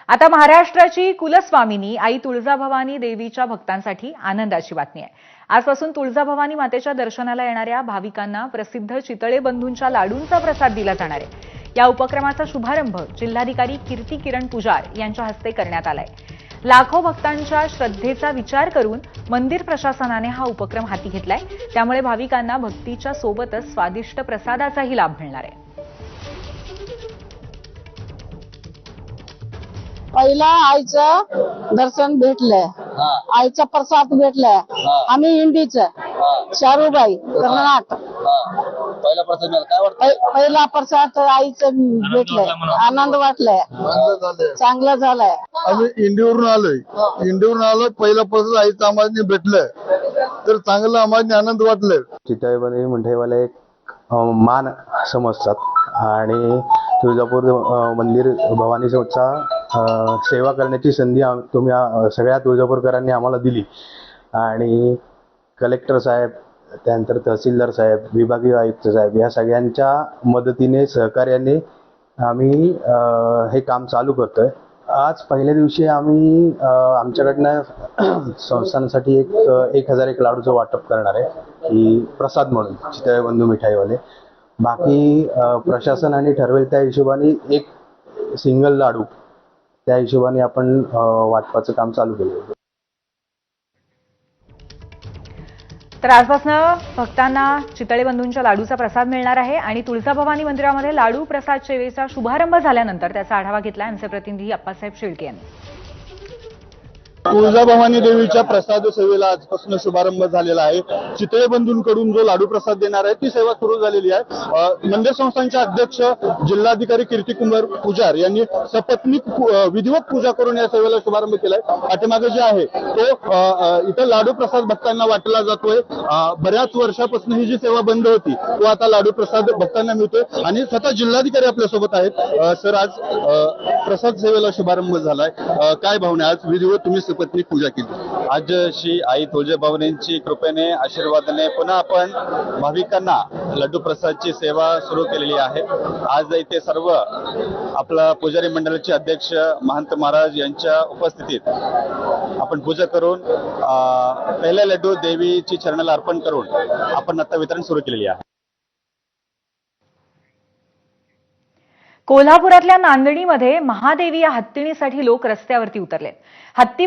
आता महाराष्ट्राची कुलस्वामिनी आई तुळजाभवानी देवीच्या भक्तांसाठी आनंदाची बातमी आहे। आजपासून तुळजाभवानी मातेच्या दर्शनाला येणाऱ्या भाविकांना प्रसिद्ध चितळे बंधूंच्या लाडूंचा प्रसाद दिला जाणार आहे। या उपक्रमाचा शुभारंभ जिल्हाधिकारी कीर्ती किरण पुजार यांच्या हस्ते करण्यात आलाय। लाखो भक्तांच्या श्रद्धेचा विचार करून मंदिर प्रशासनाने हा उपक्रम हाती घेतलाय। त्यामुळे भाविकांना भक्तीच्या सोबतच स्वादिष्ट प्रसादाचाही लाभ मिळणार आहे। पहिला आईचं दर्शन भेटलंय, आईचा प्रसाद भेटलाय। आम्ही इंडीचं शारूबाई कर्नाटक पहिला प्रसाद मिळाला, काय वाटतं? पहिला प्रसाद आईचं भेटलंय, आनंद वाटलाय, चांगलं झालंय। आम्ही इंडिवरून आलोय, पहिला प्रसाद आईचं आम्हाला भेटलंय, तर चांगलं आम्हाला आनंद वाटलाय। चितळेबंदी मंडईवाले एक मान समजतात आणि तुळजापूर मंदिर भवानीचा सेवा करण्याची संधी तुम्ही सगळ्या तुळजापूरकरांनी आम्हाला दिली आणि कलेक्टर साहेब, त्यानंतर तहसीलदार साहेब, विभागीय आयुक्त साहेब या सगळ्यांच्या मदतीने सहकार्याने आम्ही हे काम चालू करतोय। आज पहिल्या दिवशी आम्ही आमच्याकडनं संस्थानासाठी 1001 लाडूचं वाटप करणार आहे की प्रसाद म्हणून चितळेबंधू मिठाईवाले। बाकी प्रशासनाने ठरवेल त्या हिशोबाने एक सिंगल लाडू त्या हिशोबाने आपण वाटपाचं काम चालू केलं। तर आजपासून भक्तांना चितळे बंधूंच्या लाडूचा प्रसाद मिळणार आहे आणि तुळजाभवानी मंदिरामध्ये लाडू प्रसाद सेवेचा शुभारंभ झाल्यानंतर त्याचा आढावा घेतला आमचे प्रतिनिधी अप्पासाहेब शेळके यांनी। तुळजाभवानी देवीच्या प्रसाद सेवेला आजपासून शुभारंभ झालेला आहे। चितळे बंधूंकडून जो लाडू प्रसाद देणार आहे ती सेवा सुरू झालेली आहे। मंदिर संस्थानचे अध्यक्ष जिल्हाधिकारी कीर्तिकुमार पुजार यांनी सपत्नीक विधिवत पूजा करून या सेवेला शुभारंभ केलाय। पाठीमागे जे आहे तो इथं लाडू प्रसाद भक्तांना वाटला जातोय। बऱ्याच वर्षापासून ही जी सेवा बंद होती तो आता लाडू प्रसाद भक्तांना मिळतोय आणि स्वतः जिल्हाधिकारी आपल्यासोबत आहेत। सर, आज प्रसाद सेवेला शुभारंभ झालाय, काय भावना? आज विधिवत तुम्ही पत्नी पूजा केली। आज श्री आई तुळजाभवानींची कृपेने आशीर्वादाने पुन्हा आपण भाविकांना लड्डू प्रसादची सेवा सुरू केलेली आहे। आज इथे सर्व आपला पुजारी मंडळाचे अध्यक्ष महंत महाराज यांच्या उपस्थितीत आपण पूजा करून पहिला लड्डू देवीची चरणाला अर्पण करून आपण आता वितरण सुरू केलेली आहे। कोल्हापुरातल्या नांदणीमध्ये महादेवी या हत्तीणीसाठी लोक रस्त्यावरती उतरलेत। हत्ती